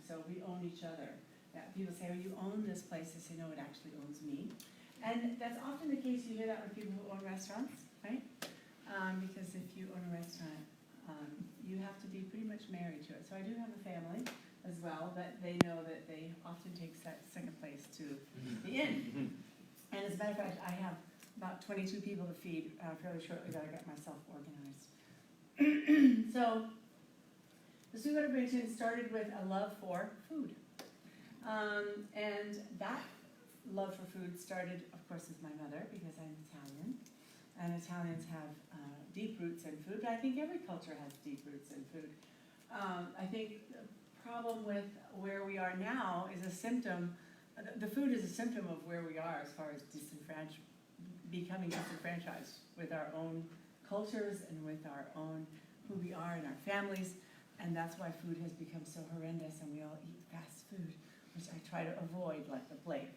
So we own each other. People say, oh, you own this place. I say, no, it actually owns me. And that's often the case. You hear that with people who own restaurants, right? Because if you own a restaurant, you have to be pretty much married to it. So I do have a family as well, but they know that they often take second place to the inn. And as a matter of fact, I have about 22 people to feed fairly shortly that I got myself organized. So the Sweetwater Branch Inn started with a love for food. And that love for food started, of course, with my mother, because I'm Italian. And Italians have deep roots in food, but I think every culture has deep roots in food. I think the problem with where we are now is a symptom, the food is a symptom of where we are as far as becoming disenfranchised with our own cultures and with our own, who we are in our families. And that's why food has become so horrendous, and we all eat fast food, which I try to avoid like the plague.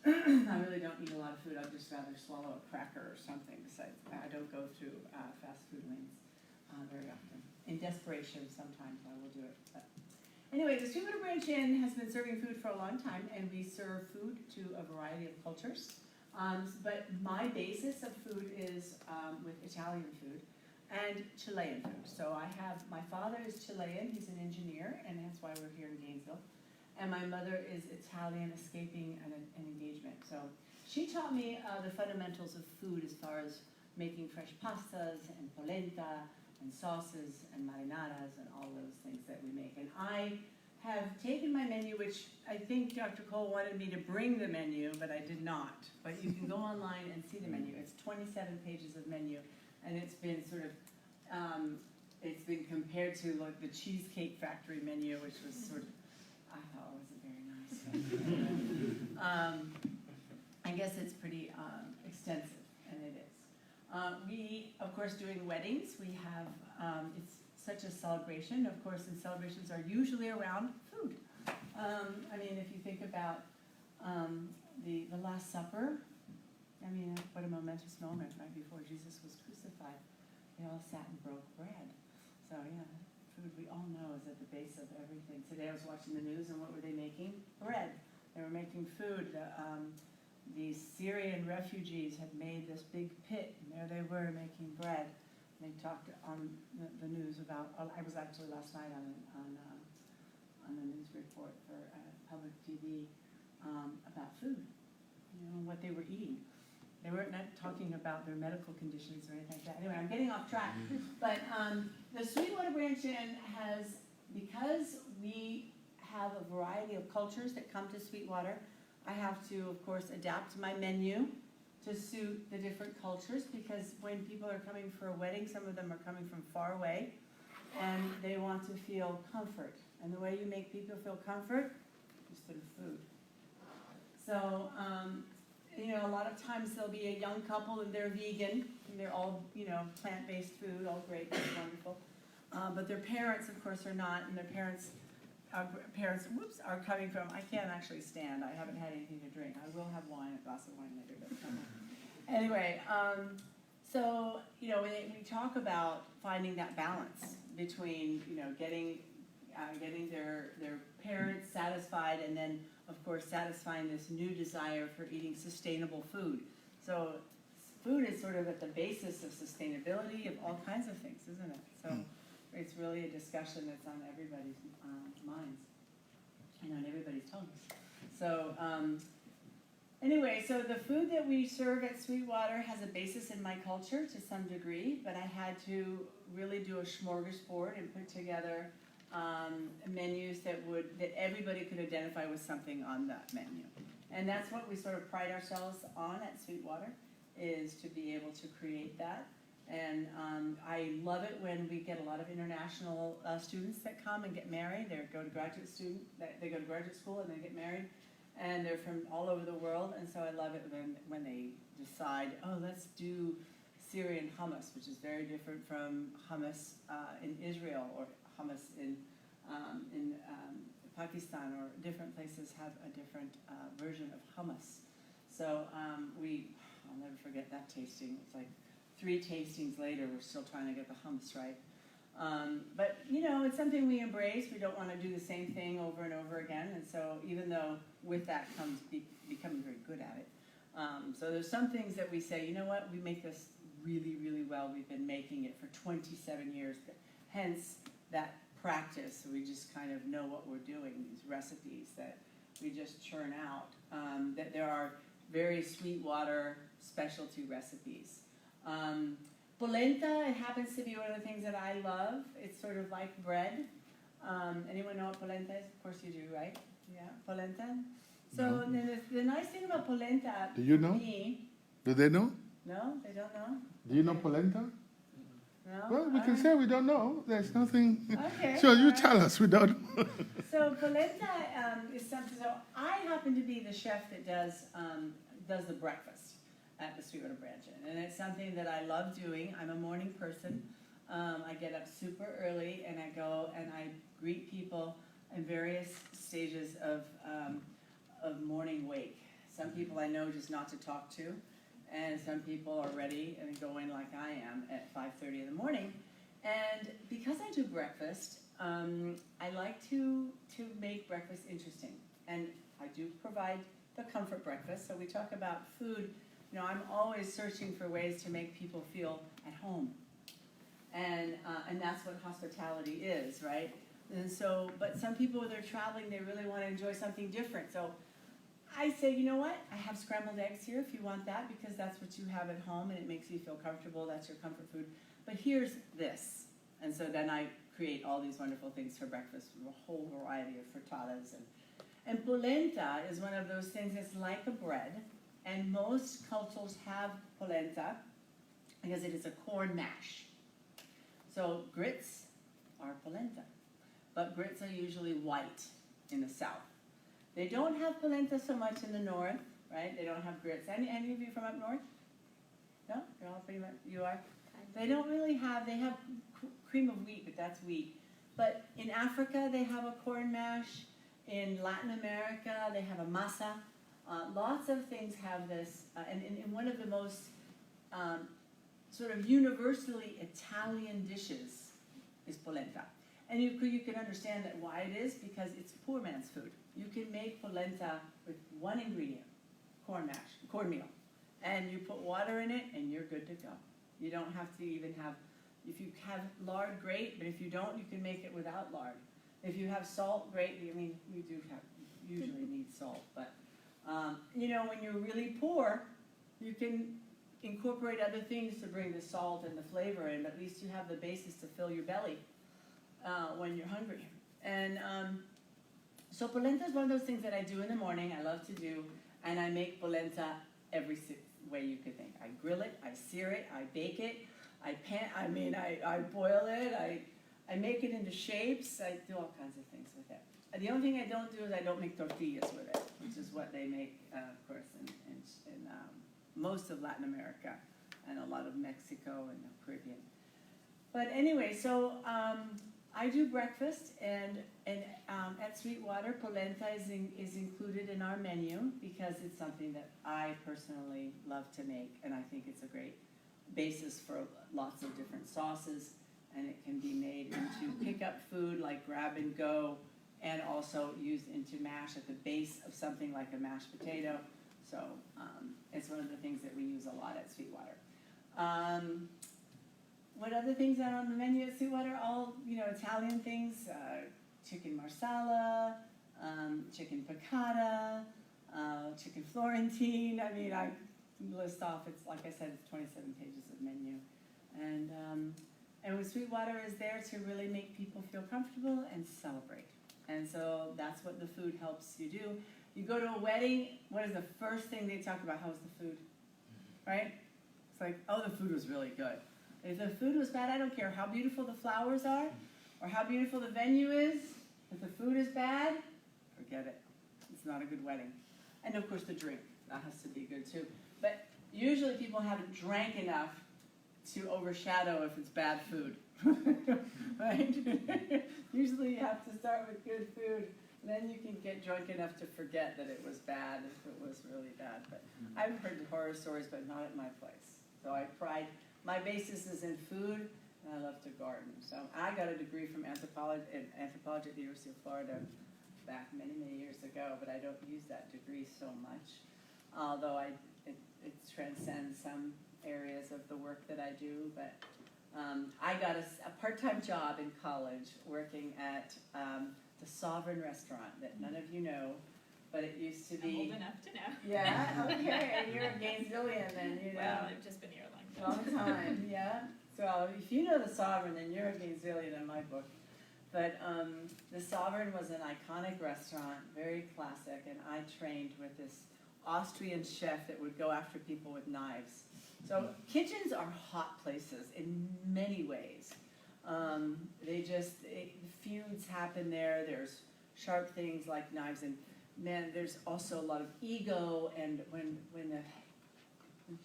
I really don't eat a lot of food. I'd just rather swallow a cracker or something. Besides, I don't go through fast food lanes very often. In desperation, sometimes I will do it. But anyway, the Sweetwater Branch Inn has been serving food for a long time, and we serve food to a variety of cultures. But my basis of food is with Italian food and Chilean food. So I have, my father is Chilean, he's an engineer, and that's why we're here in Gainesville. And my mother is Italian, escaping an engagement. So she taught me the fundamentals of food as far as making fresh pastas and polenta and sauces and marinadas and all those things that we make. And I have taken my menu, which I think Dr. Cole wanted me to bring the menu, but I did not. But you can go online and see the menu. It's 27 pages of menu, and it's been sort of, it's been compared to like the Cheesecake Factory menu, which was sort of, I thought it wasn't very nice. I guess it's pretty extensive, and it is. We, of course, doing weddings, we have, it's such a celebration. Of course, and celebrations are usually around food. I mean, if you think about the Last Supper, I mean, what a momentous moment, right before Jesus was crucified. They all sat and broke bread. So, yeah. Food, we all know, is at the base of everything. Today I was watching the news, and what were they making? Bread. They were making food. The Syrian refugees had made this big pit, and there they were making bread. They talked on the news about, I was actually last night on the news report for public TV about food, you know, what they were eating. They weren't not talking about their medical conditions or anything like that. Anyway, I'm getting off track. But the Sweetwater Branch Inn has, because we have a variety of cultures that come to Sweetwater, I have to, of course, adapt my menu to suit the different cultures, because when people are coming for a wedding, some of them are coming from far away, and they want to feel comfort. And the way you make people feel comfort is through food. So, you know, a lot of times there'll be a young couple and they're vegan, and they're all, you know, plant-based food, all great, that's wonderful. But their parents, of course, are not, and their parents are coming from, I can't actually stand, I haven't had anything to drink. I will have wine, a glass of wine later, but anyway, so, you know, we talk about finding that balance between, you know, getting their parents satisfied, and then, of course, satisfying this new desire for eating sustainable food. So food is sort of at the basis of sustainability of all kinds of things, isn't it? So it's really a discussion that's on everybody's minds, and on everybody's tongues. So anyway, so the food that we serve at Sweetwater has a basis in my culture to some degree, but I had to really do a smorgasbord and put together menus that everybody could identify with something on that menu. And that's what we sort of pride ourselves on at Sweetwater, is to be able to create that. And I love it when we get a lot of international students that come and get married. They go to graduate school and they get married, and they're from all over the world. And so I love it when they decide, oh, let's do Syrian hummus, which is very different from hummus in Israel, or hummus in Pakistan, or different places have a different version of hummus. So I'll never forget that tasting. It's like 3 tastings later, we're still trying to get the hummus right. But, you know, it's something we embrace. We don't want to do the same thing over and over again. And so even though with that comes becoming very good at it. So there's some things that we say, you know what, we make this really, really well. We've been making it for 27 years. Hence that practice. We just kind of know what we're doing, these recipes that we just churn out. That there are very Sweetwater specialty recipes. Polenta, it happens to be one of the things that I love. It's sort of like bread. Anyone know what polenta is? Of course you do, right? Yeah, polenta. So No. the nice thing about polenta, Do you know? me, Do they know? no, they don't know? Do you know polenta? No? Well, we All can right. say we don't know. There's nothing. Okay. Sure, you all right. tell us. We don't know. So polenta is something, so I happen to be the chef that does the breakfast at the Sweetwater Branch Inn. And it's something that I love doing. I'm a morning person. I get up super early and I go and I greet people in various stages of morning wake. Some people I know just not to talk to, and some people are ready and going like I am at 5:30 in the morning. And because I do breakfast, I like to make breakfast interesting. And I do provide the comfort breakfast. So we talk about food. You know, I'm always searching for ways to make people feel at home. And that's what hospitality is, right? And so, but some people, when they're traveling, they really want to enjoy something different. So I say, you know what? I have scrambled eggs here if you want that, because that's what you have at home and it makes you feel comfortable. That's your comfort food. But here's this. And so then I create all these wonderful things for breakfast, a whole variety of frittatas. And polenta is one of those things that's like a bread. And most cultures have polenta because it is a corn mash. So grits are polenta. But grits are usually white in the south. They don't have polenta so much in the north, right? They don't have grits. Any of you from up north? No? You're all pretty much, you are? They don't really have, they have cream of wheat, but that's wheat. But in Africa, they have a corn mash. In Latin America, they have a masa. Lots of things have this. And one of the most sort of universally Italian dishes is polenta. And you can understand that why it is, because it's poor man's food. You can make polenta with one ingredient, cornmeal. And you put water in it, and you're good to go. You don't have to even have, if you have lard, great, but if you don't, you can make it without lard. If you have salt, great. I mean, we do usually need salt, but you know, when you're really poor, you can incorporate other things to bring the salt and the flavor in, but at least you have the basis to fill your belly when you're hungry. And so polenta is one of those things that I do in the morning, I love to do, and I make polenta every way you could think. I grill it, I sear it, I bake it, I boil it, I make it into shapes, I do all kinds of things with it. The only thing I don't do is I don't make tortillas with it, which is what they make, of course, in most of Latin America and a lot of Mexico and the Caribbean. But anyway, so I do breakfast, and at Sweetwater, polenta is included in our menu because it's something that I personally love to make, and I think it's a great basis for lots of different sauces, and it can be made into pick-up food like grab and go, and also used into mash at the base of something like a mashed potato. So it's one of the things that we use a lot at Sweetwater. What other things are on the menu at Sweetwater? All, you know, Italian things, chicken marsala, chicken piccata, chicken Florentine. I mean, I list off, it's like I said, it's 27 pages of menu. And with Sweetwater is there to really make people feel comfortable and celebrate. And so that's what the food helps you do. You go to a wedding, what is the first thing they talk about? How's the food? Right? It's like, oh, the food was really good. If the food was bad, I don't care how beautiful the flowers are or how beautiful the venue is. If the food is bad, forget it. It's not a good wedding. And of course the drink, that has to be good too. But usually people haven't drank enough to overshadow if it's bad food. Right? Usually you have to start with good food, and then you can get drunk enough to forget that it was bad if it was really bad. But I've heard horror stories, but not at my place. So my basis is in food, and I love to garden. So I got a degree from anthropology at the University of Florida back many, many years ago, but I don't use that degree so much, although it transcends some areas of the work that I do. But I got a part-time job in college working at the Sovereign restaurant that none of you know, but it used to be. I'm old enough to know. Yeah, okay, you're a Gainesvillian then, you know. Well, I've just been here a long time. Long time, yeah. So if you know the Sovereign, then you're a Gainesvillian in my book. But the Sovereign was an iconic restaurant, very classic, and I trained with this Austrian chef that would go after people with knives. So kitchens are hot places in many ways. Feuds happen there. There's sharp things like knives, and man, there's also a lot of ego. And when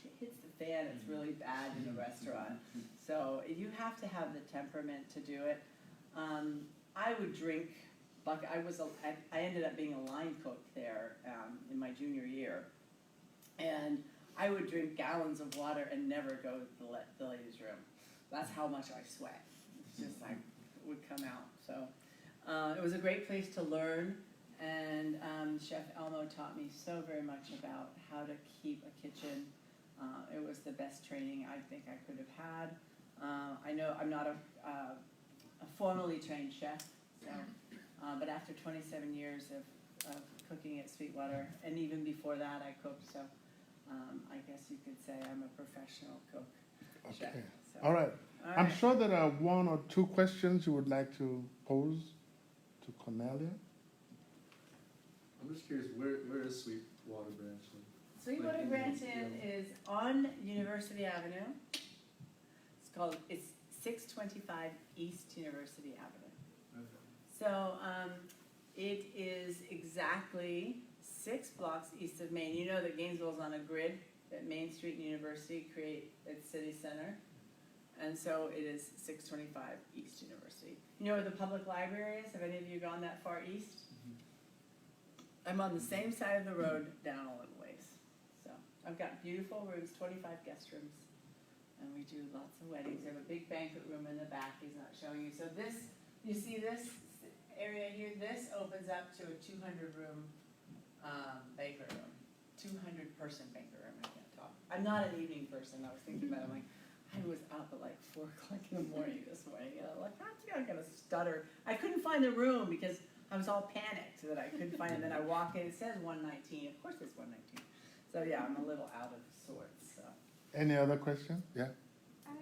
shit hits the fan, it's really bad in a restaurant. So you have to have the temperament to do it. I would drink. I ended up being a line cook there in my junior year, and I would drink gallons of water and never go to the ladies' room. That's how much I sweat. It's just like it would come out. So it was a great place to learn, and Chef Elmo taught me so very much about how to keep a kitchen. It was the best training I think I could have had. I know I'm not a formally trained chef, so, but after 27 years of cooking at Sweetwater, and even before that I cooked, so I guess you could say I'm a professional cook. Chef, Okay. so. All right. All I'm right. sure there are one or two questions you would like to pose to Cornelia. I'm just curious, where is Sweetwater Branch? Sweetwater Like, Branch Inn is on University Avenue. It's 625 East University Avenue. Okay. So it is exactly 6 blocks east of Main. You know that Gainesville's on a grid that Main Street and University create its city center. And so it is 625 East University. You know where the public library is? Have any of you gone that far east? I'm on the same side of the road down a little ways. So I've got beautiful rooms, 25 guest rooms. And we do lots of weddings. We have a big banquet room in the back he's not showing you. So this, you see this area here? This opens up to a 200-room banquet room. 200-person banquet room. I can't talk. I'm not an evening person. I was thinking about it. I'm like, I was up at like 4 o'clock in the morning this morning. And I'm like, I'm going to stutter. I couldn't find the room because I was all panicked that I couldn't find it. And then I walk in. It says 119. Of course it's 119. So yeah, I'm a little out of sorts. So. Any other question? Yeah.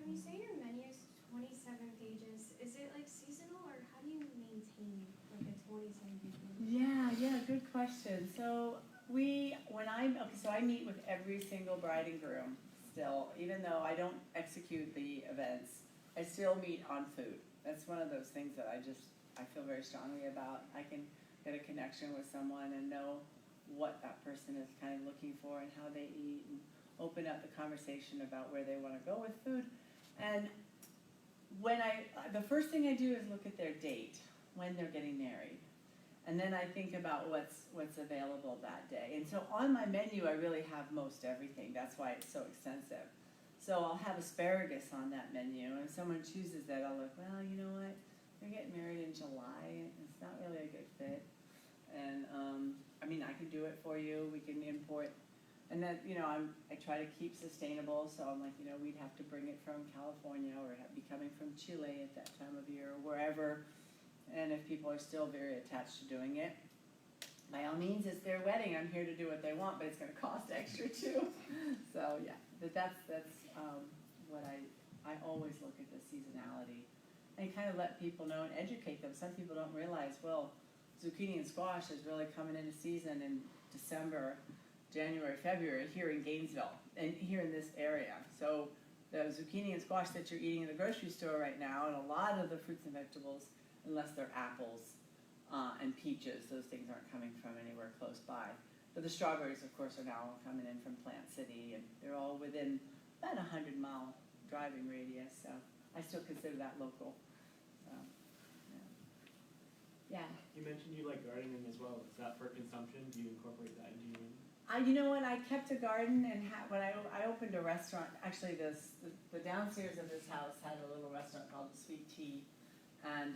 You say your menu is 27 pages. Is it like seasonal, or how do you maintain like a 27-page menu? Yeah, good question. So I meet with every single bride and groom still, even though I don't execute the events, I still meet on food. That's one of those things that I feel very strongly about. I can get a connection with someone and know what that person is kind of looking for and how they eat, and open up the conversation about where they want to go with food. And the first thing I do is look at their date, when they're getting married. And then I think about what's available that day. And so on my menu, I really have most everything. That's why it's so extensive. So I'll have asparagus on that menu. And if someone chooses that, I'll look, well, you know what? They're getting married in July. It's not really a good fit. And I can do it for you. We can import. And then, I try to keep sustainable. So I'm like, we'd have to bring it from California, or it'd be coming from Chile at that time of year, or wherever. And if people are still very attached to doing it, by all means, it's their wedding. I'm here to do what they want, but it's going to cost extra too. So yeah, that's what I always look at the seasonality and kind of let people know and educate them. Some people don't realize, well, zucchini and squash is really coming into season in December, January, February here in Gainesville and here in this area. So the zucchini and squash that you're eating in the grocery store right now, and a lot of the fruits and vegetables, unless they're apples and peaches, those things aren't coming from anywhere close by. But the strawberries, of course, are now coming in from Plant City, and they're all within about 100-mile driving radius, so I still consider that local. So, yeah. You mentioned you like gardening as well. Is that for consumption? Do you incorporate that into your menu? You know what, I kept a garden and when I opened a restaurant, actually the downstairs of this house had a little restaurant called the Sweet Tea. And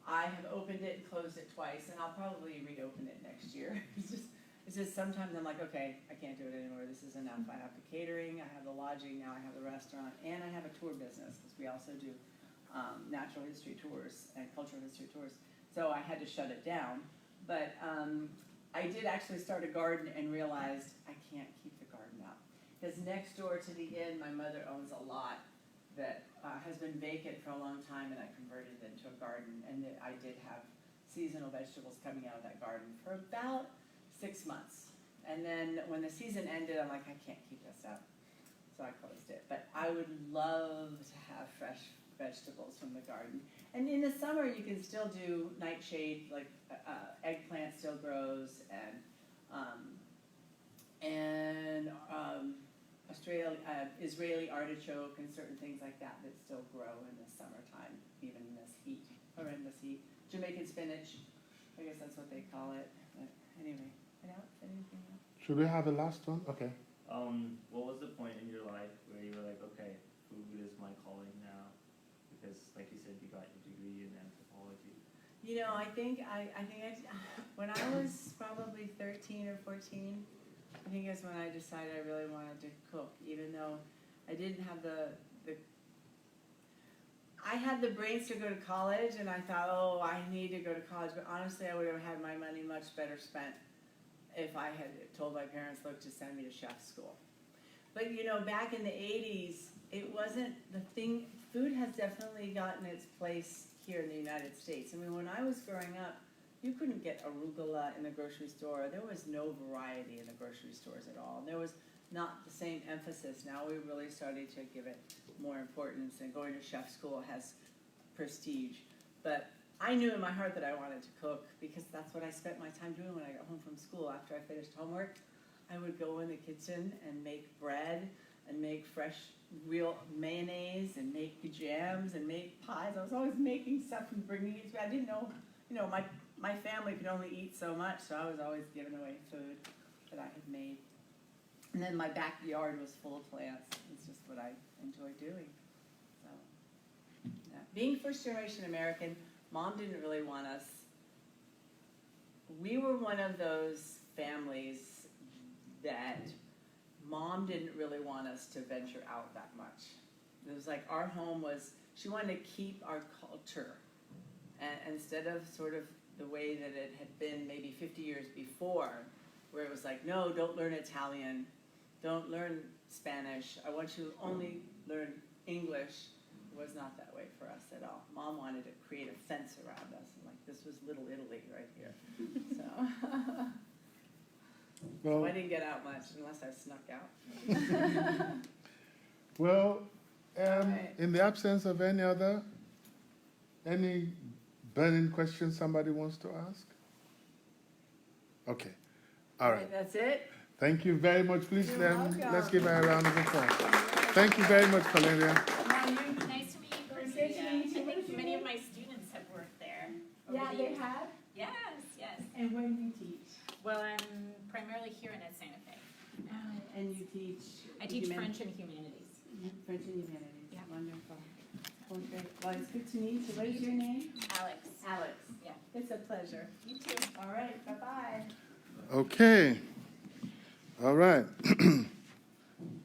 I have opened it and closed it twice, and I'll probably reopen it next year. It's just sometimes I'm like, okay, I can't do it anymore, this is enough. I have the catering, I have the lodging, now I have the restaurant, and I have a tour business, because we also do natural history tours and cultural history tours. So I had to shut it down, but I did actually start a garden and realized I can't keep the garden up. Because next door to the inn, my mother owns a lot that has been vacant for a long time, and I converted it into a garden. And I did have seasonal vegetables coming out of that garden for about 6 months. And then when the season ended, I'm like, I can't keep this up. So I closed it. But I would love to have fresh vegetables from the garden. And in the summer, you can still do nightshade, like eggplant still grows, and Israeli artichoke and certain things like that that still grow in the summertime, even in this heat, or in this heat. Jamaican spinach, I guess that's what they call it. But anyway, anything else? Should we have a last one? Okay. What was the point in your life where you were like, okay, food is my calling now? Because, like you said, you got your degree in anthropology. You know, I think when I was probably 13 or 14, I think that's when I decided I really wanted to cook, even though I didn't have I had the brains to go to college, and I thought, oh, I need to go to college, but honestly, I would have had my money much better spent if I had told my parents, look, to send me to chef school. But you know, back in the 80s, it wasn't the thing. Food has definitely gotten its place here in the United States. I mean, when I was growing up, you couldn't get arugula in the grocery store. There was no variety in the grocery stores at all. There was not the same emphasis. Now we're really starting to give it more importance, and going to chef school has prestige. But I knew in my heart that I wanted to cook, because that's what I spent my time doing when I got home from school. After I finished homework, I would go in the kitchen and make bread and make fresh, real mayonnaise and make jams and make pies. I was always making stuff and bringing it to me. I didn't know, you know, my family could only eat so much, so I was always giving away food that I had made. And then my backyard was full of plants. It's just what I enjoy doing. So, yeah. Being first generation American, Mom didn't really want us. We were one of those families that Mom didn't really want us to venture out that much. It was like our home was, she wanted to keep our culture. And instead of sort of the way that it had been maybe 50 years before, where it was like, no, don't learn Italian, don't learn Spanish, I want you to only learn English. It was not that way for us at all. Mom wanted to create a fence around us, and like this was Little Italy right here. So, Well, so I didn't get out much unless I snuck out. well, Right. in the absence of any burning questions somebody wants to ask? Okay. All right. That's it. Thank you very much. Please, You're let's welcome. give her a round of applause. Thank you very much, Cornelia. Now you, Nice to meet you, It's good to Cornelia. meet you. I think many of my students have worked there. over yeah, the they years. have. Yes, yes. And where do you teach? Well, I'm primarily here in Santa Fe. And you teach? I teach French and humanities. French and humanities. Yeah. Wonderful. Well, great. Well, it's good to meet you. What is your name? Alex. Alex. Yeah. It's a pleasure. You too. All right. Bye-bye. Okay. All right.